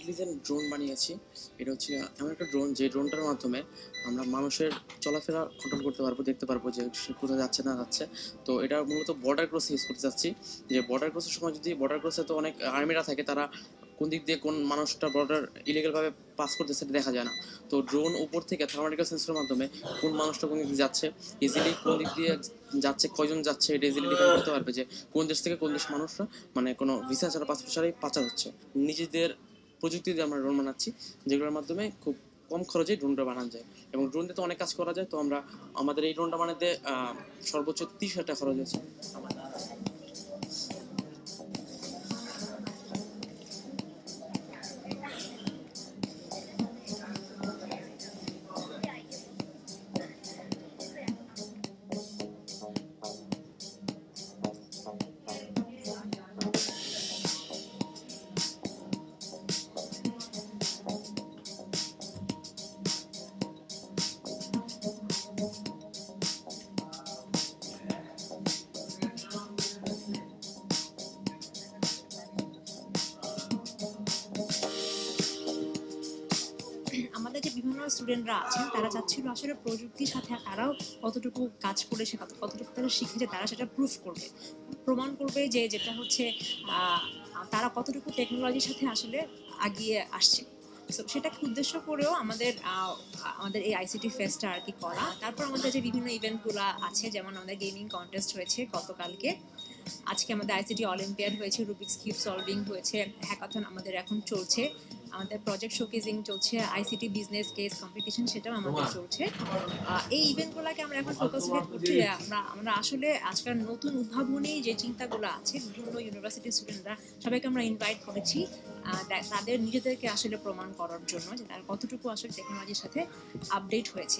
Intelligent drone বানিয়েছি। এটা হচ্ছে এমন একটা ড্রোন, যে ড্রোনটার মাধ্যমে আমরা মানুষের চলাফেরা কন্ট্রোল করতে পারবো, দেখতে পারবো যে সে কোথায় যাচ্ছে না যাচ্ছে। তো এটা মূলত বর্ডার ক্রসে ইউজ করতে চাচ্ছি। যে বর্ডার ক্রসের সময় যদি বর্ডার ক্রসে তো অনেক আর্মিরা থাকে, তারা কোন দিক দিয়ে কোন মানুষটা বর্ডার ইলিগালভাবে পাস করতেছে সেটা দেখা যায় না। তো ড্রোন উপর থেকে থার্মোমেট্রিক্যাল সেন্সরের মাধ্যমে কোন মানুষটা কোন দিক দিয়ে যাচ্ছে, ইজিলি কোন দিক দিয়ে যাচ্ছে, কয়জন যাচ্ছে, এটা ইজিলি ডিফাইন করতে পারবে যে কোন দেশ থেকে কোন দেশ মানুষরা মানে কোনো ভিসা ছাড়া পাসপোর্ট ছাড়াই পাচার হচ্ছে। নিজেদের প্রযুক্তি দিয়ে আমরা ড্রোন বানাচ্ছি, যেগুলোর মাধ্যমে খুব কম খরচে ড্রোনটা বানানো যায়, এবং ড্রোন দিয়ে তো অনেক কাজ করা যায়। তো আমরা আমাদের এই ড্রোনটা বানাতে সর্বোচ্চ 30,000 টাকা খরচ হয়েছে। আমাদের যে বিভিন্ন স্টুডেন্টরা আছেন তারা চাচ্ছিল আসলে প্রযুক্তির সাথে তারাও কতটুকু কাজ করে, সে কতটুকু তারা শিখেছে, তারা সেটা প্রুফ করবে, প্রমাণ করবে যে যেটা হচ্ছে তারা কতটুকু টেকনোলজির সাথে আসলে আগিয়ে আসছে। সো সেটাকে উদ্দেশ্য করেও আমাদের এই আইসিটি ফেস্টটা আর কি করা। তারপর আমাদের যে বিভিন্ন ইভেন্টগুলো আছে, যেমন আমাদের গেমিং কন্টেস্ট হয়েছে গতকালকে, আজকে আমাদের আইসিটি অলিম্পিয়াড হয়েছে, রুবিক্স কিউব সলভিং হয়েছে, হ্যাকাথন আমাদের এখন চলছে, আমাদের প্রজেক্ট শোকেজিং চলছে, আইসিটি বিজনেস কেস কম্পিটিশন সেটাও আমাদের চলছে। এই ইভেন্টগুলোকে আমরা এখন ফোকাস করছি। আমরা আসলে আজকাল নতুন উদ্ভাবনী যে চিন্তাগুলো আছে, বিভিন্ন ইউনিভার্সিটির স্টুডেন্টরা সবাইকে আমরা ইনভাইট করেছি তাদের নিজেদেরকে আসলে প্রমাণ করার জন্য যে তারা কতটুকু আসলে টেকনোলজির সাথে আপডেট হয়েছে।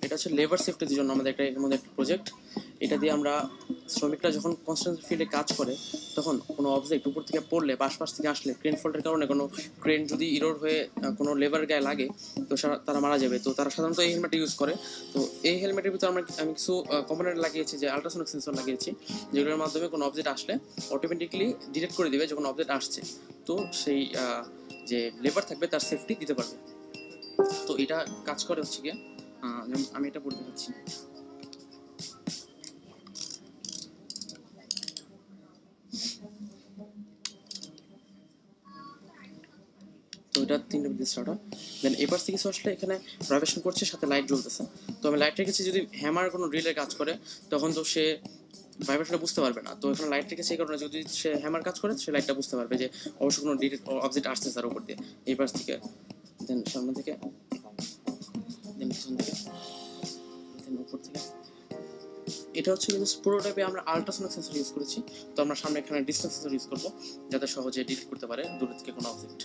এটা হচ্ছে লেবার সেফটির জন্য আমাদের এর মধ্যে একটা প্রজেক্ট। এটা দিয়ে আমরা শ্রমিকরা যখন কনস্ট্রাকশন ফিল্ডে কাজ করে, তখন কোনো অবজেক্ট উপর থেকে পড়লে বা আশপাশ থেকে আসলে ক্রেন ফল্টের কারণে কোনো ক্রেন যদি ইরোড হয়ে কোনো লেবার গায়ে লাগে, তো তারা মারা যাবে। তো তারা সাধারণত এই হেলমেট ইউজ করে। তো এই হেলমেটের ভিতরে আমি কিছু কম্পোনেন্ট লাগিয়েছি, যে আল্ট্রাসনিক সেন্সর লাগিয়েছি, যেগুলোর মাধ্যমে কোনো অবজেক্ট আসলে অটোমেটিকলি ডিটেক্ট করে দিবে যখন অবজেক্ট আসছে। তো সেই যে লেবার থাকবে তার সেফটি দিতে পারবে। তো এটা কাজ করে হচ্ছে গিয়ে, আমি এটা পড়তে চাচ্ছি। তো এটা 3টা বিদ্যুৎ স্টার্ট হয়। দেন এবার থেকে কিছু আসলে এখানে ভাইব্রেশন করছে, সাথে লাইট জ্বলতেছে। তো আমি লাইট রেখেছি, যদি হ্যামার কোনো ড্রিলের কাজ করে তখন তো সে ভাইব্রেশনটা বুঝতে পারবে না। তো এখানে লাইট রেখেছে এই কারণে, যদি সে হ্যামার কাজ করে সে লাইটটা বুঝতে পারবে যে অবশ্যই কোনো অবজেক্ট আসছে তার উপর দিয়ে, এই পাশ থেকে, দেন সামনে থেকে, দেন পিছন থেকে, দেন উপর থেকে। এটা হচ্ছে কিন্তু পুরোটাইপে আমরা আল্ট্রাসনিক সেন্সর ইউজ করেছি। তো আমরা সামনে এখানে ডিসটেন্স সেন্সর ইউজ করবো, যাতে সহজে ডিটেক্ট করতে পারে দূর থেকে কোনো অবজেক্ট।